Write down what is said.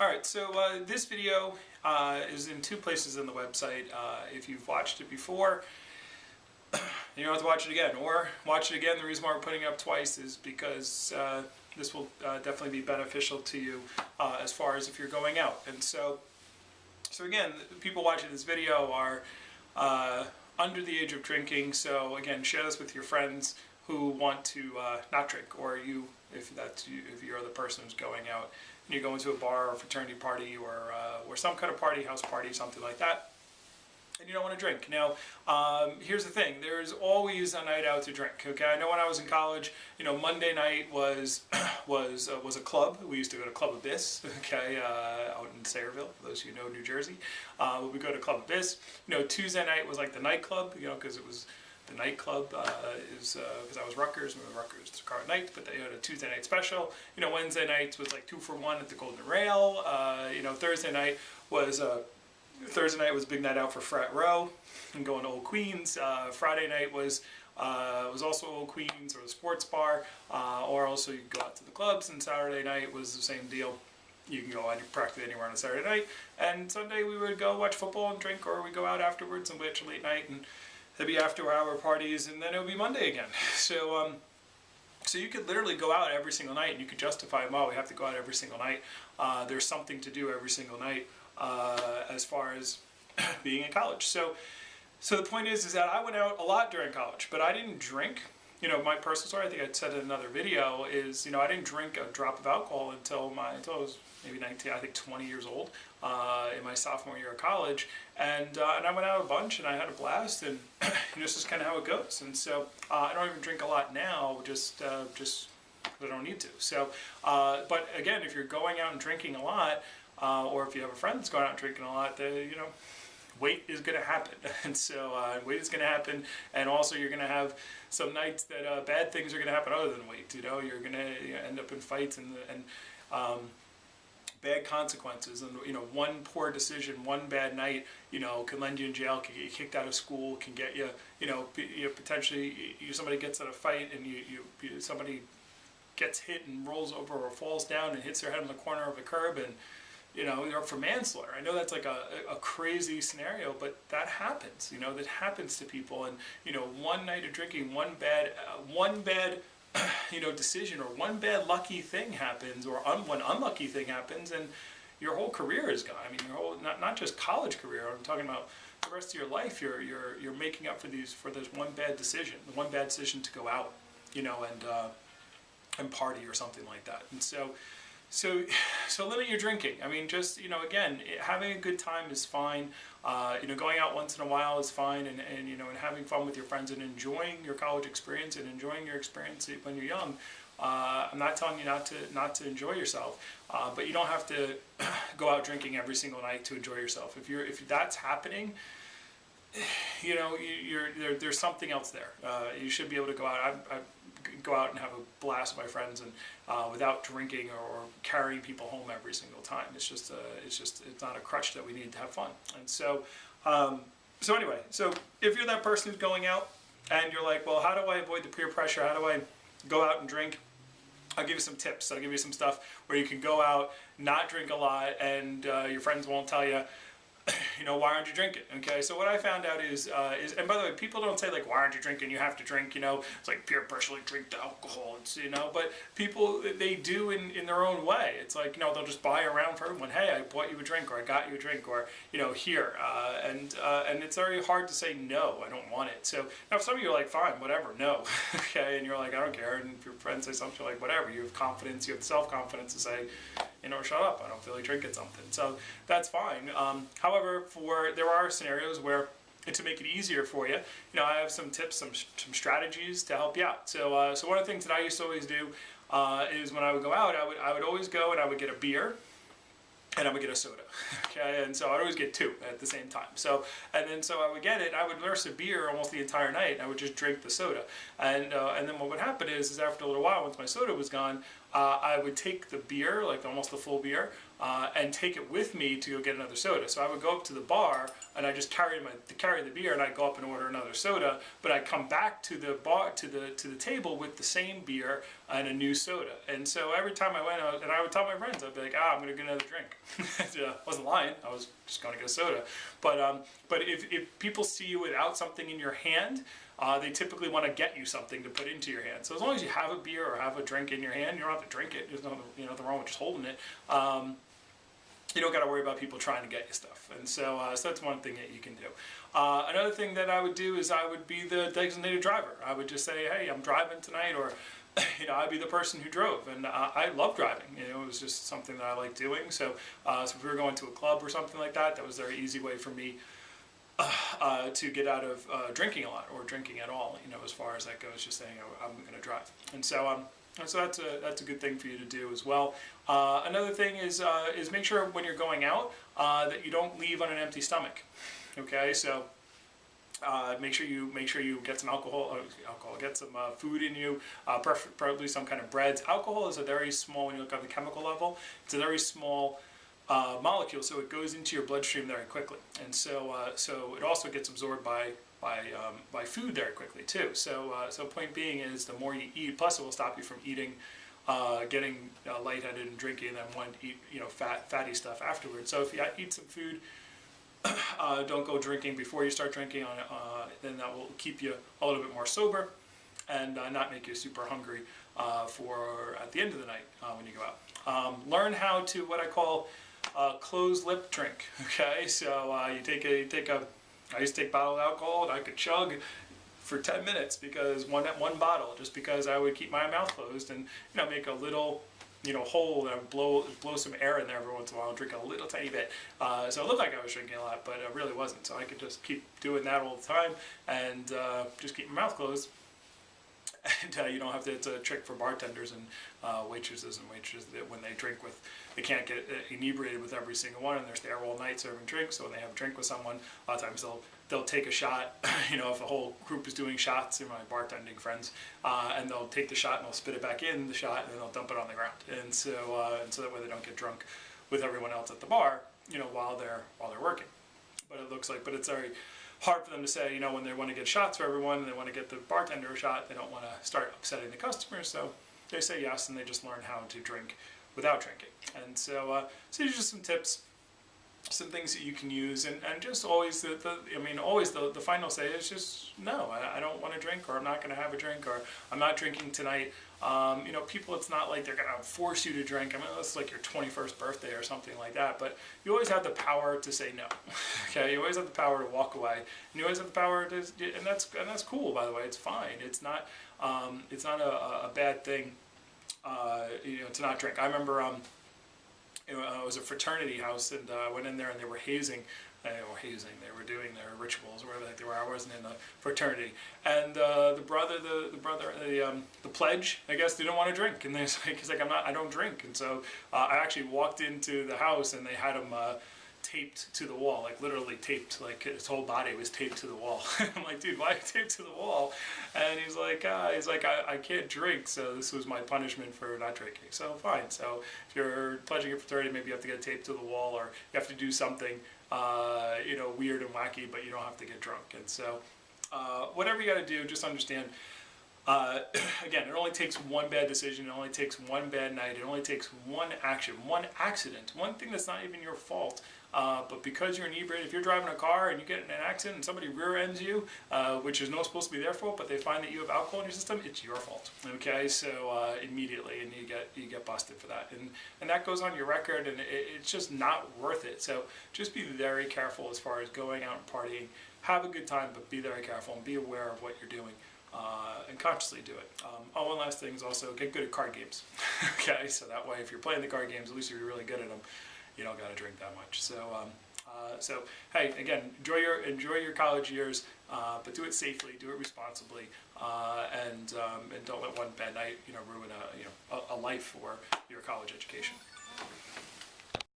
Alright, so this video is in two places on the website. If you've watched it before, you don't have to watch it again, or watch it again. The reason why we're putting it up twice is because this will definitely be beneficial to you as far as if you're going out. And so again, people watching this video are under the age of drinking, so again, share this with your friends who want to not drink, or you, if you're the person who's going out and you're going to a bar or fraternity party or some kind of party, house party, something like that, and you don't want to drink. Now, here's the thing: there's always a night out to drink. Okay, I know when I was in college, Monday night was a club. We used to go to Club Abyss. Okay, out in Sayreville, for those of you who know New Jersey. We go to Club Abyss. Tuesday night was like the nightclub. Because it was the nightclub because I was Rutgers. We were Rutgers Scarlet Night, but they had a Tuesday night special. Wednesday nights was like 2 for 1 at the Golden Rail. Thursday night was a big night out for Frat Row and going to Old Queens. Friday night was also Old Queens or the sports bar, or also you could go out to the clubs. And Saturday night was the same deal. You can go out practically anywhere on a Saturday night. And Sunday we would go watch football and drink, or we go out afterwards and watch a late night, and there'd be after-hour parties, and then it would be Monday again. So you could literally go out every single night, and you could justify, well, we have to go out every single night. There's something to do every single night as far as being in college. So the point is that I went out a lot during college, but I didn't drink. My personal story, I think I said in another video, is I didn't drink a drop of alcohol until I was maybe 19, I think 20 years old, in my sophomore year of college, and I went out a bunch and I had a blast, and this is kind of how it goes. And so I don't even drink a lot now, just because I don't need to. So, but again, if you're going out and drinking a lot, or if you have a friend that's going out and drinking a lot, weight is going to happen. And so weight is going to happen, and also you're going to have some nights that bad things are going to happen other than weight. You're going to end up in fights and bad consequences, and one poor decision, one bad night, can land you in jail, can get you kicked out of school, can get you, potentially somebody gets in a fight and somebody gets hit and rolls over or falls down and hits their head on the corner of a curb, and you're up for manslaughter. I know that's like a crazy scenario, but that happens. That happens to people, and one night of drinking, one bad decision, or one bad lucky thing happens, or one unlucky thing happens, and your whole career is gone. I mean, your whole not just college career. I'm talking about the rest of your life. You're making up for this one bad decision, the one bad decision to go out, and party or something like that. And so limit your drinking. I mean, just, again, having a good time is fine. Going out once in a while is fine, and having fun with your friends and enjoying your college experience and enjoying your experience when you're young. I'm not telling you not to enjoy yourself, but you don't have to go out drinking every single night to enjoy yourself. If that's happening, there's something else there. You should be able to go out. I go out and have a blast with my friends, and without drinking or carrying people home every single time. It's not a crutch that we need to have fun. And so anyway, so if you're that person who's going out and you're like, well, how do I avoid the peer pressure? How do I go out and drink? I'll give you some tips. I'll give you some stuff where you can go out, not drink a lot, and your friends won't tell you, why aren't you drinking? Okay, so what I found out is, and by the way, people don't say like, why aren't you drinking? You have to drink, it's like peer pressure, like drink the alcohol, but people, they do in their own way. It's like, they'll just buy around for everyone. Hey, I bought you a drink, or I got you a drink, or, here. And it's very hard to say, no, I don't want it. So now some of you are like, fine, whatever, no. Okay, and you're like, I don't care. And if your friends say something, you're like, whatever. You have confidence, you have self-confidence to say, shut up, I don't feel like drinking something. So that's fine. However, there are scenarios where, to make it easier for you, I have some tips, some strategies to help you out. So one of the things that I used to always do is when I would go out, I would always go and I would get a beer, and I would get a soda. Okay, and so I'd always get 2 at the same time. So I would get it. I would nurse a beer almost the entire night, and I would just drink the soda. And then what would happen is after a little while, once my soda was gone, I would take the beer, like almost the full beer, and take it with me to go get another soda. So I would go up to the bar and I just carry the beer, and I'd go up and order another soda. But I'd come back to the bar to the table with the same beer and a new soda. And so every time I went out, and I would tell my friends, I'd be like, I'm going to get another drink. I wasn't lying. I was just going to get a soda. But if people see you without something in your hand, they typically want to get you something to put into your hand. So as long as you have a beer or have a drink in your hand, you don't have to drink it. There's nothing wrong with just holding it. You don't got to worry about people trying to get you stuff. And so, so that's one thing that you can do. Another thing that I would do is I would be the designated driver. I would just say, hey, I'm driving tonight, or I'd be the person who drove. And I love driving. It was just something that I like doing. So, so if we were going to a club or something like that, that was a very easy way for me to get out of drinking a lot, or drinking at all, as far as that goes, just saying I'm going to drive. And so so that's a good thing for you to do as well. Another thing is make sure when you're going out that you don't leave on an empty stomach. Okay, so make sure you get some alcohol, get some food in you, preferably some kind of breads. Alcohol is a very small, when you look at the chemical level, it's a very small molecule, so it goes into your bloodstream very quickly, and so it also gets absorbed by food very quickly too. So point being is, the more you eat, plus it will stop you from eating, getting lightheaded and drinking, and then wanting to eat fatty stuff afterwards. So if you eat some food, don't go drinking before you start drinking. Then that will keep you a little bit more sober, and not make you super hungry for at the end of the night when you go out. Learn how to, what I call, closed lip drink. Okay, so you take a I used to take bottled alcohol, and I could chug for 10 minutes, because one bottle, just because I would keep my mouth closed and make a little hole, and I would blow some air in there every once in a while and drink a little tiny bit. So it looked like I was drinking a lot, but it really wasn't. So I could just keep doing that all the time, and just keep my mouth closed. And you don't have to. It's a trick for bartenders and waitresses that when they drink with, they can't get inebriated with every single one, and they're there all night serving drinks. So when they have a drink with someone, a lot of times they'll take a shot. If a whole group is doing shots, my bartending friends, and they'll take the shot and they'll spit it back in the shot, and then they'll dump it on the ground. And so that way they don't get drunk with everyone else at the bar, while they're working. But it's very hard for them to say, when they want to get shots for everyone and they want to get the bartender a shot, they don't want to start upsetting the customers, so they say yes, and they just learn how to drink without drinking. And so these are just some tips, some things that you can use, and just always the final say is just, no, I don't want to drink, or I'm not going to have a drink, or I'm not drinking tonight. People, it's not like they're going to force you to drink. It's like your 21st birthday or something like that, but you always have the power to say no. Okay, you always have the power to walk away, and you always have the power to, and that's cool, by the way. It's fine. It's not a bad thing, to not drink. I remember, it was a fraternity house, and I went in there, and they were hazing. They were doing their rituals or whatever they were. I wasn't in the fraternity, and the pledge, I guess, didn't want to drink, and he's like, I don't drink, and so I actually walked into the house, and they had him taped to the wall, like literally taped, like his whole body was taped to the wall. I'm like, dude, why taped to the wall? And he's like, I can't drink, so this was my punishment for not drinking. So fine. So if you're pledging a fraternity, maybe you have to get taped to the wall, or you have to do something, weird and wacky, but you don't have to get drunk. And so, whatever you got to do, just understand. Again, it only takes one bad decision, it only takes one bad night, it only takes one action, one accident, one thing that's not even your fault. But because you're inebriated, if you're driving a car and you get in an accident and somebody rear ends you, which is not supposed to be their fault, but they find that you have alcohol in your system, it's your fault. Okay, so immediately, and you get busted for that, and that goes on your record, and it's just not worth it. So just be very careful as far as going out and partying. Have a good time, but be very careful and be aware of what you're doing. And consciously do it. One last thing is also get good at card games. Okay, so that way if you're playing the card games, at least if you're really good at them, you don't got to drink that much. So, so hey, again, enjoy your college years, but do it safely, do it responsibly, and don't let one bad night ruin a life for your college education.